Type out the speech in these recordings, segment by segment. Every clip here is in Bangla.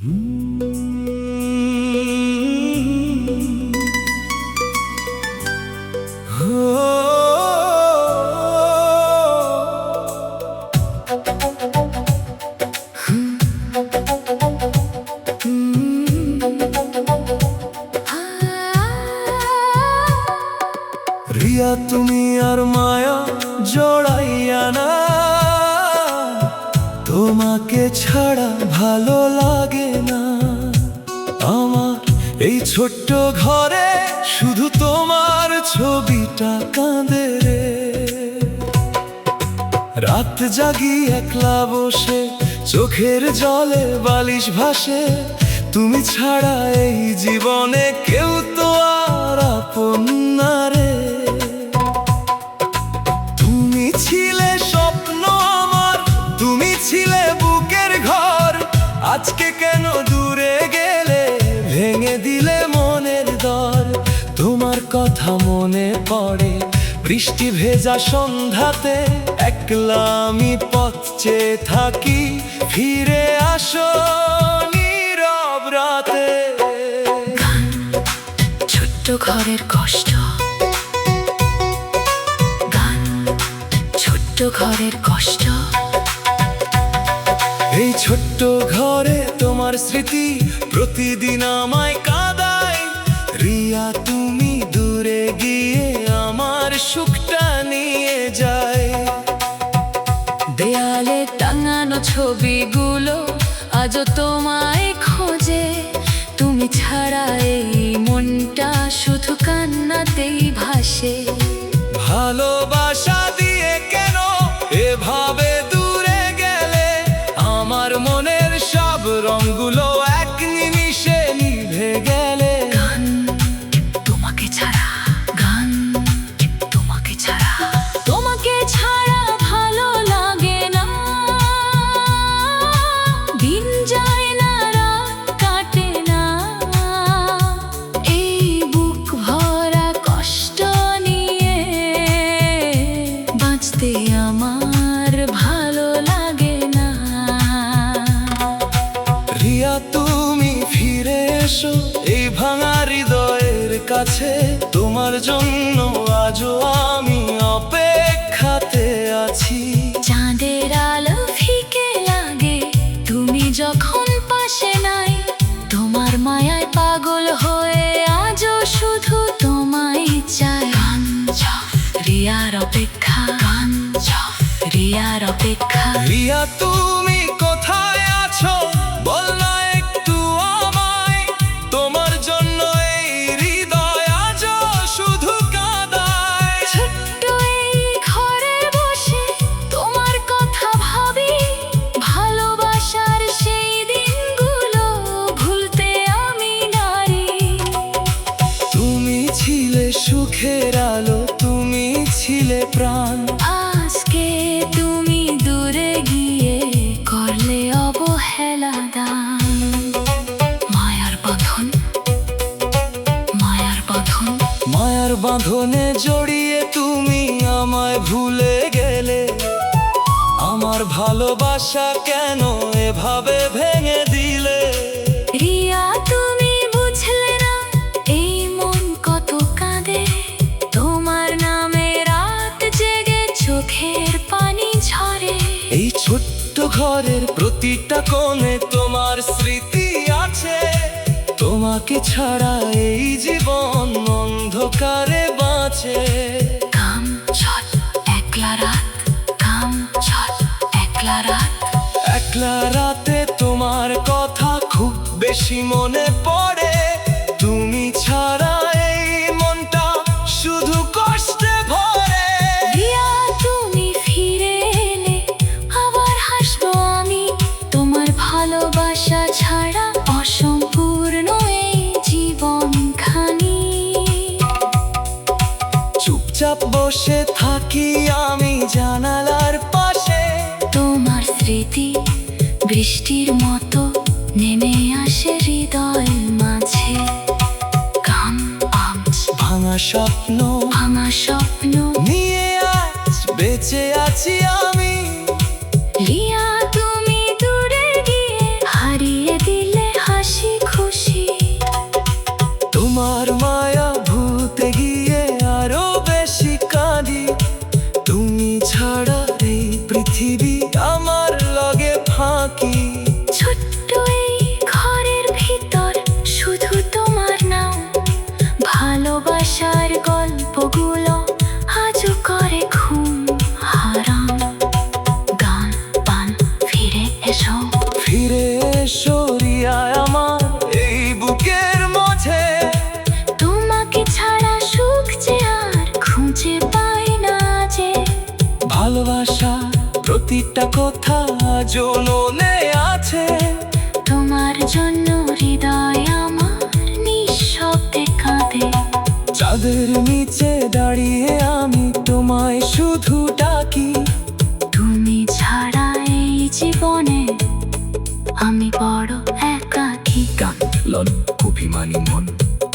রিয়া তুমি আর মায়া জড়াইয়া না, তোমাকে ছাড়া ভালো লাগে না। আমার এই ছোট্ট ঘরে শুধু তোমার ছবিটা কাঁদে রে। রাত জাগি একলা বসে, চোখের জলে বালিশ ভাসে। তুমি ছাড়া এই জীবনে কেউ তো আর আপন না রে। তুমি ছিলে স্বপ্ন আমার, তুমি ছিলে বুকের ঘর। আজকে কেন দূরে গেলে, ভেঙে দিলে মনের দর। তোমার কথা মনে পড়ে বৃষ্টি ভেজা সন্ধ্যাতে। একলা আমি পথ চেয়ে থাকি, ফিরে আসো নীরব রাতে। ছোট্ট ঘরের কষ্ট, গান ছোট্ট ঘরের কষ্ট। এই ছোট্ট ঘরে তোমার স্মৃতি প্রতিদিন আমায় কাঁদায়। রিয়া তুমি দূরে গিয়ে আমার সুখটা নিয়ে যায়। দেয়ালে টাঙানো ছবিগুলো আজও তোমায় খোঁজে। তুমি ছাড়া এই মনটা শুধু কান্নাতেই ভাসে। ভালোবাসা দিয়ে কেন এভাবে দূরে গেলে, আমার মনের সব রঙগুলো এক নিমিষে নিভে গেলে। গান তোমাকে ছাড়া, গান তোমাকে ছাড়া, তোমাকে ছাড়া ভালো লাগে না। দিন যায় না, রাত কাটে না, এই বুক ভরা কষ্ট নিয়ে বাঁচতে আমার ভালো লাগে না। রিয়া তুমি ফিরে এসো এই ভাঙা হৃদয়ের কাছে। তোমার জন্য আজও আমি অপেক্ষাতে আছি। চাঁদের আলো ফিকে লাগে তুমি যখন পাশে নাই। তোমার মায়ায় পাগল হয়ে আজও শুধু তোমায় চাই। রিয়ার অপেক্ষা, রিয়ার অপেক্ষা। রিয়া তুমি কোথায় আছো, বল না একটু আমায়। তোমার জন্য এই হৃদয় আজও শুধু কাঁদায়। ছোট্ট এই ঘরে বসে তোমার কথা ভাবি। ভালোবাসার সেই দিনগুলো ভুলতে আমি নারি। তুমি ছিলে সুখের আলো, তুমি ছিলে প্রাণ। আজকে তুমি দূরে গিয়ে করলে অবহেলা দান। মায়ার বাঁধন, মায়ার বাঁধন। মায়ার বাঁধনে জড়িয়ে তুমি আমায় ভুলে গেলে। আমার ভালোবাসা কেন এভাবে ভেঙে দিলে। রিয়া তুমি বুঝলে না এই মন কত কাঁদে। তোমার নামে রাত জেগে চোখের পানি ঝরে। এই ছোট্ট ঘরের প্রতিটা কোণে তোমার স্মৃতি আছে। তোমাকে ছাড়া এই জীবন অন্ধকারে বাঁচে। কাম চল একলা রাত, কাম চল একলা রাত। একলা রাতে তোমার কথা খুব বেশি মনে পড়ে। তুমি ছাড়া এই মনটা শুধু কষ্টে ভরে। রিয়া তুমি ফিরে এলে আবার হাসবো আমি। তোমার ভালোবাসা ছাড়া অসম্পূর্ণ এই জীবনখানি। চুপচাপ বসে থাকি আমি জানালার পাশে। তোমার স্মৃতি বৃষ্টির মতো নেমে আসে হৃদয় মাঝে। গান ভাঙা স্বপ্ন, ভাঙা স্বপ্ন নিয়ে আজ বেঁচে আছি আমি। রিয়া তুমি দূরে গিয়ে হারিয়ে দিলে প্রতিটা কথা জননে আছে। তোমার জন্য হৃদয় আমার নিঃশব্দে কাঁদে। চাঁদের নিচে দাঁড়িয়ে আমি তোমায় শুধু ডাকি। তুমি ছাড়া এই জীবনে আমি বড় একাকী। গান লন অভিমানী মন,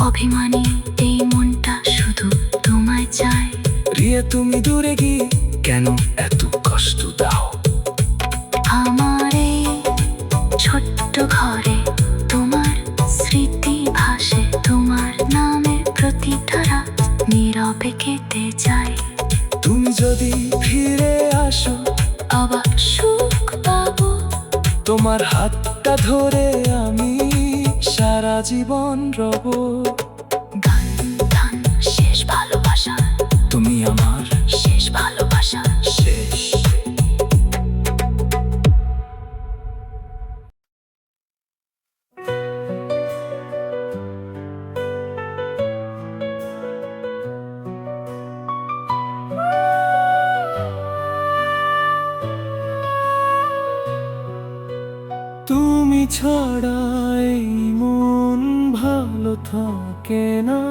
অভিমানী এই মনটা শুধু তোমায় চায়। রিয়া তুমি দূরে গিয়ে কেন এত কষ্ট দাও? আমার এই ছোট্ট ঘরে তোমার স্মৃতি ভাসে। তোমার নামের প্রতিটা রাত নীরবে কেটে যায়। তুমি যদি ফিরে আসো আবার সুখ পাবো। তোমার হাতটা ধরে আমি সারা জীবন রব। গান গান শেষ ভালোবাসা, তুমি আমার শেষ ভালোবাসা। শেষ। তুমি ছাড়া এই মন ভালো থাকে না।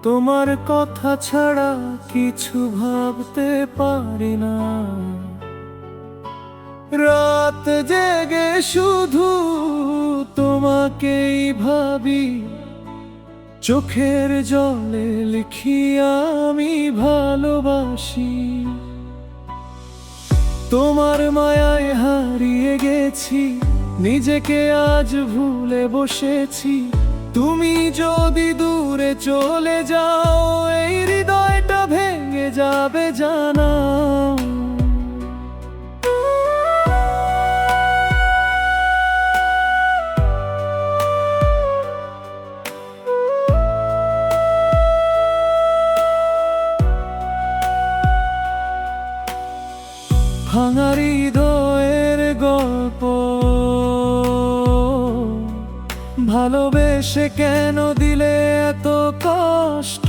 তোমার কথা ছাড়া কিছু ভাবতে পারি না। রাত জেগে শুধু তোমাকেই ভাবি। চোখের জলে লিখি আমি ভালোবাসি। তোমার মায়ায় হারিয়ে গেছি, নিজেকে আজ ভুলে বসেছি। তুমি যদি দূরে চলে যাও এই হৃদয়টা ভেঙে যাবে জানা। ভাঙা হৃদয়ের গল্প, ভালোবেসে কেন দিলে এত কষ্ট?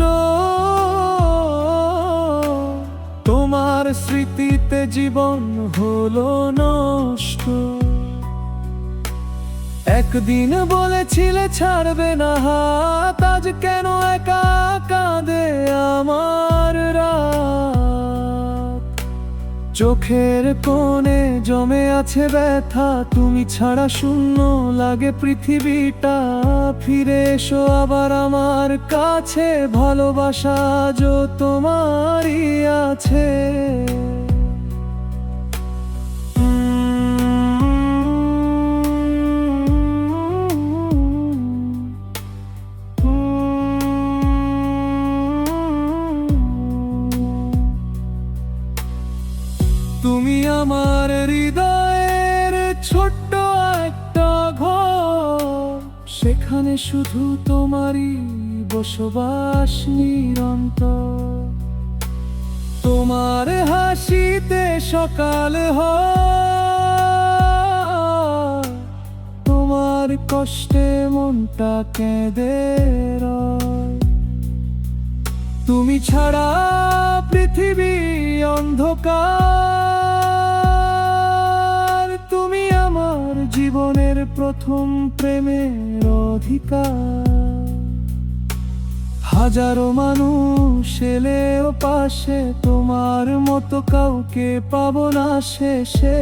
তোমার স্মৃতিতে জীবন হলো নষ্ট। একদিন বলেছিলে ছাড়বে না হাত, আজ কেন একা কাঁদে আমার রাত? চোখের কোণে জমে আছে ব্যথা, তুমি ছাড়া শূন্য লাগে পৃথিবীটা। ফিরে এসো আবার আমার কাছে, ভালোবাসা আজও তোমারই আছে। তুমি আমার হৃদয়ের ছোট্ট একটা ঘর, সেখানে শুধু তোমারই বসবাস নিরন্তর। তোমার হাসিতে সকাল হয়, তোমার কষ্টে মনটা কেঁদে রয়। তুমি ছাড়া পৃথিবী অন্ধকার। তুমি আমার জীবনের প্রথম প্রেমের অধিকার। হাজারো মানুষ এলেও পাশে, তোমার মতো কাউকে পাবো না শেষে।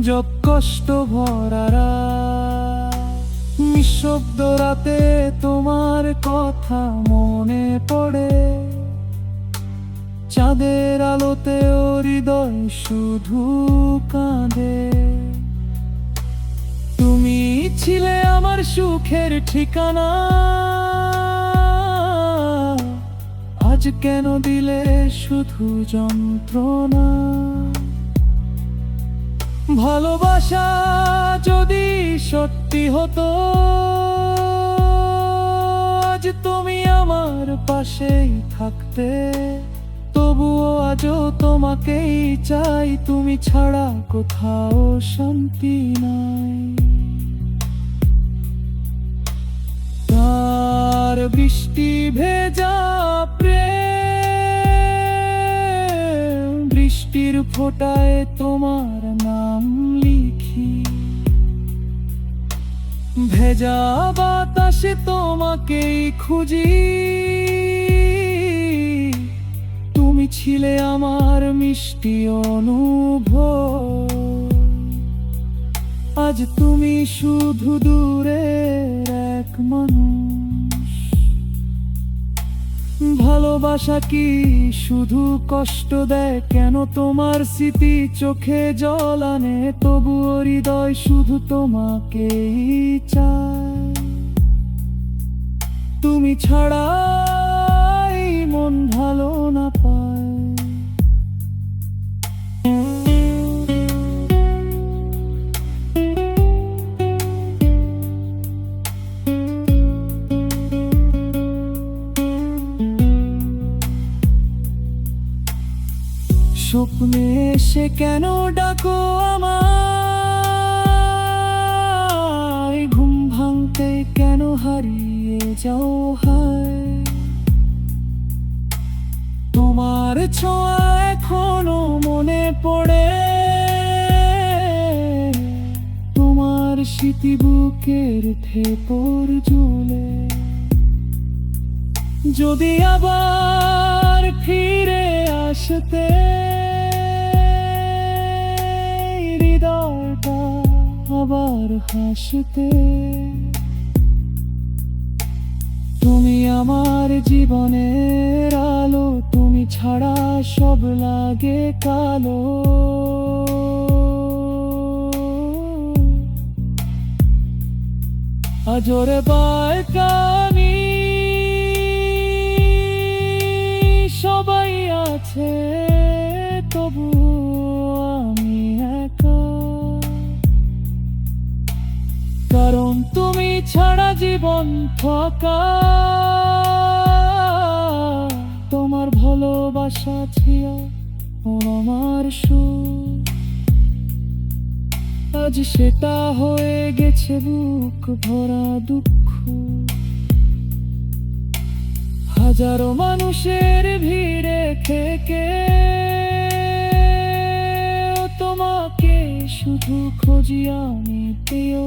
যত কষ্ট ভরা নিঃশব্দ রাতে তোমার কথা মনে পড়ে। চাঁদের আলোতে হৃদয় শুধু কাঁদে। তুমি ছিলে আমার সুখের ঠিকানা, আজ কেন দিলে শুধু যন্ত্রণা? ভালোবাসা যদি সত্যি হতো, আজ তুমি আমার পাশেই থাকতে। তবুও আজও তোমাকেই চাই, তুমি ছাড়া কোথাও শান্তি নাই। তার বৃষ্টি ভেজা প্রেম, বৃষ্টির ফোঁটায় তোমার নাম লিখি, ভেজা বাতাসে তোমাকেই খুঁজি। তুমি ছিলে আমার মিষ্টি অনুভব, আজ তুমি শুধু দূরের এক মানুষ। ভালোবাসা কি শুধু কষ্ট দেয় কেন? তোমার স্মৃতি চোখে জল আনে, তবুও হৃদয় শুধু তোমাকেই চায়। তুমি ছাড়া এই মন ভালো না পায়। স্বপ্নে এসে কেন ডাকো আমায়? ঘুম ভাঙতে কেন হারিয়ে যাও হায়? তোমার ছোঁয়া এখনো মনে পড়ে, তোমার স্মৃতি বুকের ভেতর ঝুলে। যদি আবার ফিরে আসতে, হৃদয়টা আবার হাসতে। তুমি আমার জীবনের আলো, তুমি ছাড়া সব লাগে কালো। আজরে বালকানি সবাই আছে, তবু আমি একা। কারণ তুমি ছাড়া জীবন ফাঁকা। তোমার ভালোবাসা ছিল আমার সুখ, আজ সেটা হয়ে গেছে বুক ভরা দুঃখ। হাজারো মানুষের ভিড়ে থেকে তোমাকে শুধু খুঁজি আমি প্রিয়।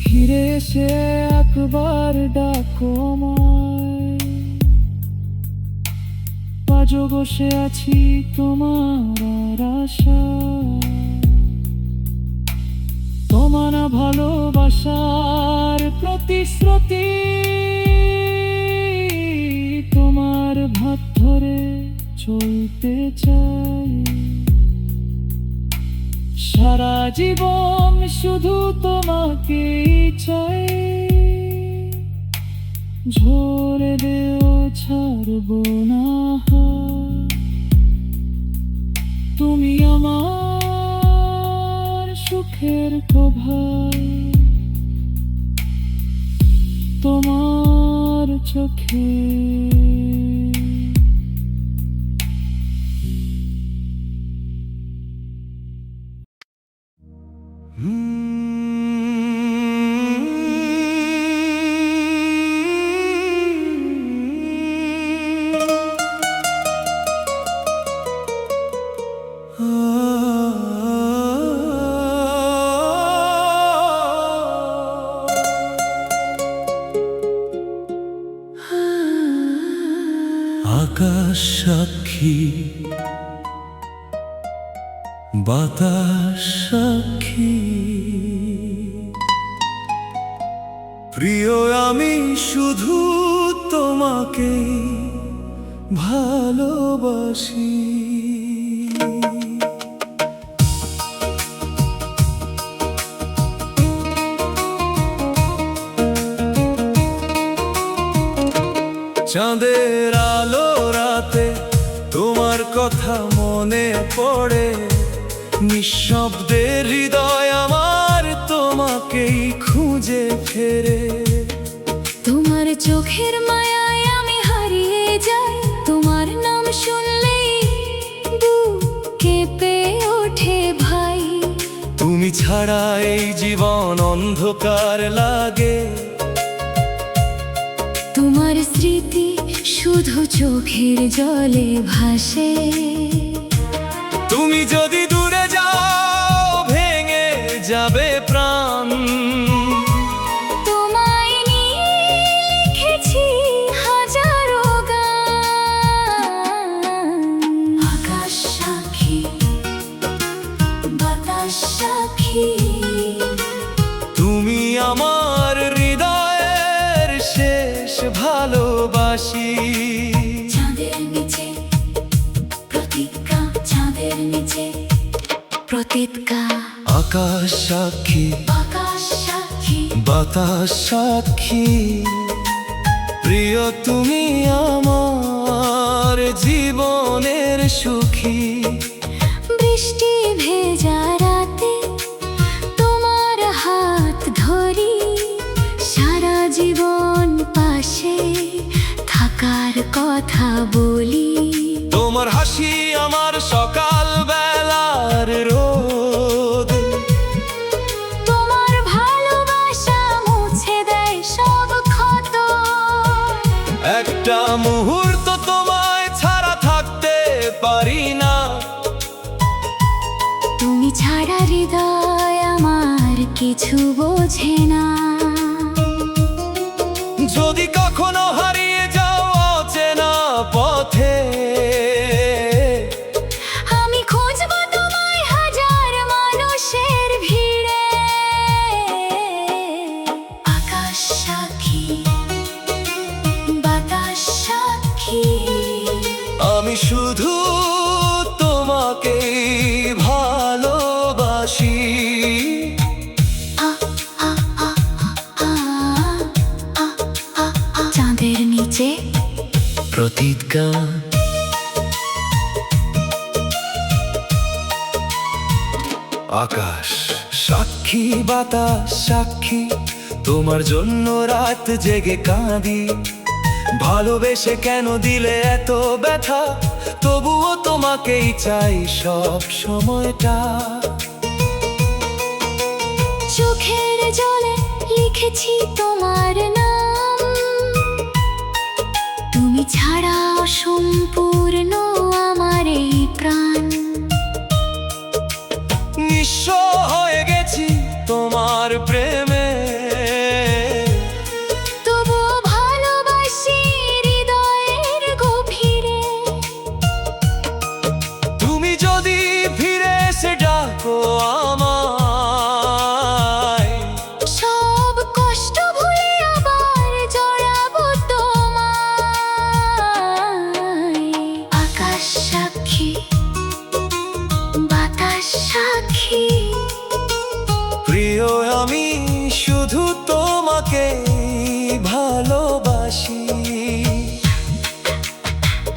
ফিরে এসে একবার ডাকো আমায়, আজও বসে আছি তোমার আশায়। তোমার ভালোবাসার প্রতিশ্রুতি, তোমার ভাত ধরে চলতে চাই। সারা জীবন শুধু তোমাকেই চাই। ঝরে দেও ছাড়বো না হাত। তুমি আমার সুখের প্রভাই, তোমার চোখে। আকাশ সাক্ষী, বাতাস সাক্ষী, প্রিয় আমি শুধু তোমাকেই ভালোবাসি। চাঁদের আলো রাতে তোমার কথা মনে পড়ে, নিঃশব্দের হৃদয় আমার তোমাকেই খুঁজে ফেরে। তোমার চোখের মায়ায় আমি হারিয়ে ছাড়া এই জীবন অন্ধকার লাগে। তোমার স্মৃতি শুধু চোখের জলে ভাসে। তুমি যদি দূরে যাও ভেঙে যাবে প্রাণ। তোমায় নিয়ে লিখেছি হাজারো গান। আকাশ সাক্ষী, বাতাস সাক্ষী, তুমি আমার হৃদয়ের শেষ ভালোবাসি। চাঁদের নিচে প্রতিজ্ঞা, চাঁদের নিচে প্রতিজ্ঞা। আকাশ সাক্ষী, আকাশ সাক্ষী, বাতাস সাক্ষী, প্রিয় তুমি আমার জীবনের সুখী। বৃষ্টি ভেজা রাতে তোমার হাত ধরি, সারা জীবন পাশে থাকার কথা বলি। তোমার হাসি আমার সকাল বেলার রোদ। তোমার ভালোবাসা মুছে দেয় সব ক্ষত। একটা মুহূর্ত তোমায় ছাড়া থাকতে পারি না। তুমি ছাড়া হৃদয় আমার কিছু বোঝে না। যদি কখনো হারিয়ে যাও অচেনা পথে, আমি খুঁজবো তোমায় হাজার মানুষের ভিড়ে। আকাশ সাক্ষী, বাতাস সাক্ষী, আমি শুধু তোমাকেই ভালোবাসি। আ, আ, আ, আ, আ, আ, আ। চাঁদের নিচে প্রতিজ্ঞা, আকাশ সাক্ষী, বাতাস সাক্ষী, তোমার জন্য রাত জেগে কাঁদি। ভালোবেসে কেন দিলে এত ব্যথা, তবুও তোমাকেই চাই সব সময়টা। চোখের জলে লিখেছি তোমার নাম। তুমি ছাড়া অসম্পূর্ণ আমার এই প্রাণ। নিঃস্ব হয়ে গেছি তোমার প্রেমে, তবুও ভালোবাসি হৃদয়ের গভীরে। তুমি যদি ফিরে এসে ডাকো আমায়, সব কষ্ট ভুলে আবার জড়াবো তোমায়। আকাশ সাক্ষী, বাতাস সাক্ষী, প্রিয় আমি শুধু তোমাকে ভালোবাসি।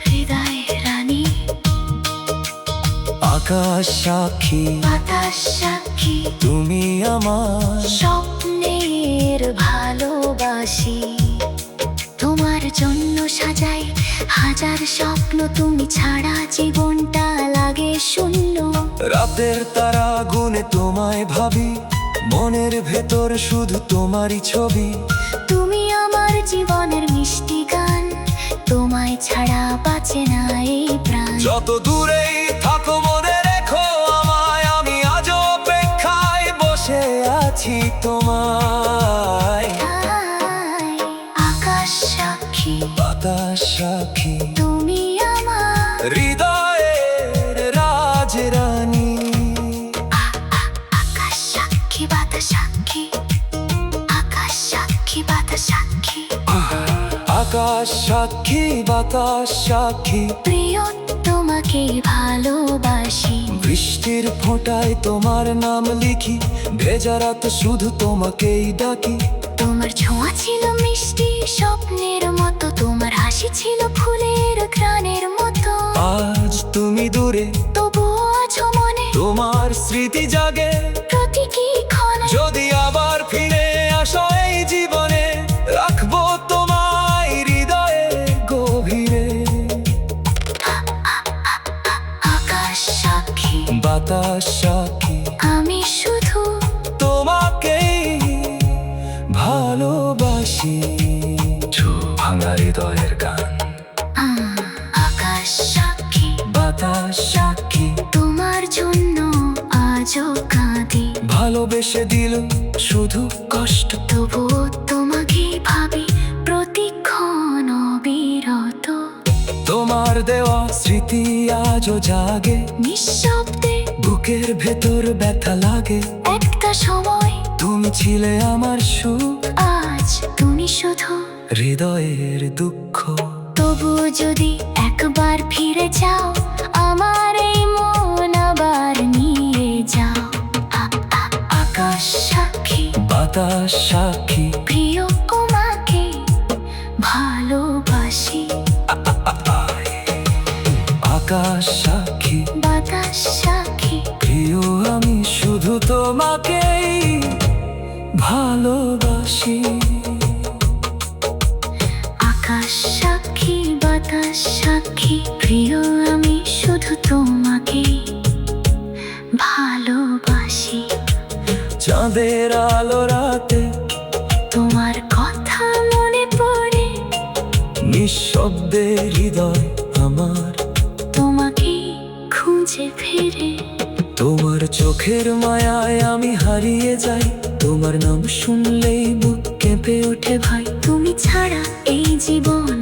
হৃদয় রানী, আকাশ সাক্ষী, বাতাস সাক্ষী, তুমি আমার স্বপ্নের ভালোবাসি। তোমার জন্য সাজাই হাজার স্বপ্ন, তুমি ছাড়া জীবনটা লাগে শূন্য। রাতের তারা গুনে তোমায় ভাবি, মনের ভেতর শুধু তোমারই ছবি। তুমি আমার জীবনের মিষ্টি গান, তোমায় ছাড়া বাঁচে না এই প্রাণ। যত দূরেই থাকো মনে রেখো আমায়, আমি আজ অপেক্ষায় বসে আছি তোমায়। আকাশ সাক্ষী, বাতাস সাক্ষী, তুমি আমার হৃদয়ের রাজরানী। আকাশ সাক্ষী, বাতাস সাক্ষী, আকাশ সাক্ষী, বাতাস সাক্ষী, আকাশ সাক্ষী, বাতাস সাক্ষী, প্রিয় তোমাকে ভালোবাসি। বৃষ্টির ফোঁটায় তোমার নাম লিখি, ভেজা রাত শুধু তোমাকেই ডাকি। তোমার ছোঁয়া ছিল মিষ্টি স্বপ্নের মতো, তোমার হাসি ছিল ফুলের ঘ্রাণের মতো। আজ তুমি দূরে, তবুও আছো মনে তোমার স্মৃতি জাগে প্রতীকী ক্ষণে। যদি আবার ফিরে আসো এই জীবনে, রাখবো তোমায় হৃদয়ে গভীরে। আকাশ সাক্ষী, বাতাস সাক্ষী, আমি শুধু ভালোবাসি। ভাঙা হৃদয়ের গান, আকাশ সাক্ষী, বাতাস সাক্ষী, তোমার জন্য আজও কাঁদি। ভালোবেসে দিল শুধু কষ্ট, তবুও তোমাকে ভাবি প্রতিক্ষণ অবিরত। তোমার দেওয়া স্মৃতি আজও জাগে, নিঃশব্দে বুকের ভেতর ব্যথা লাগে। একটা সময় তুমি ছিলে আমার সুখ, আজ তুমি শুধু হৃদয়ের দুঃখ। তবু যদি একবার ফিরে যাও, আমার এই মন আবার নিয়ে যাও। আকাশ সাক্ষী, বাতাস সাক্ষী, প্রিয় তোমাকে ভালোবাসি। আকাশ সাক্ষী, বাতাস সাক্ষী, প্রিয় আমি শুধু তোমাকেই ভালোবাসি। আকাশ সাক্ষী, বাতাস সাক্ষী, প্রিয় আমি শুধু তোমাকে ভালোবাসি। চাঁদের আলো রাতে তোমার কথা মনে পড়ে, নিঃশব্দে হৃদয় আমার তোমাকে খুঁজে ফিরে। তোমার চোখের মায়ায় আমি হারিয়ে যাই, তোমার নাম শুনলেই বুক কেঁপে ওঠে ভাই। তুমি ছাড়া এই জীবন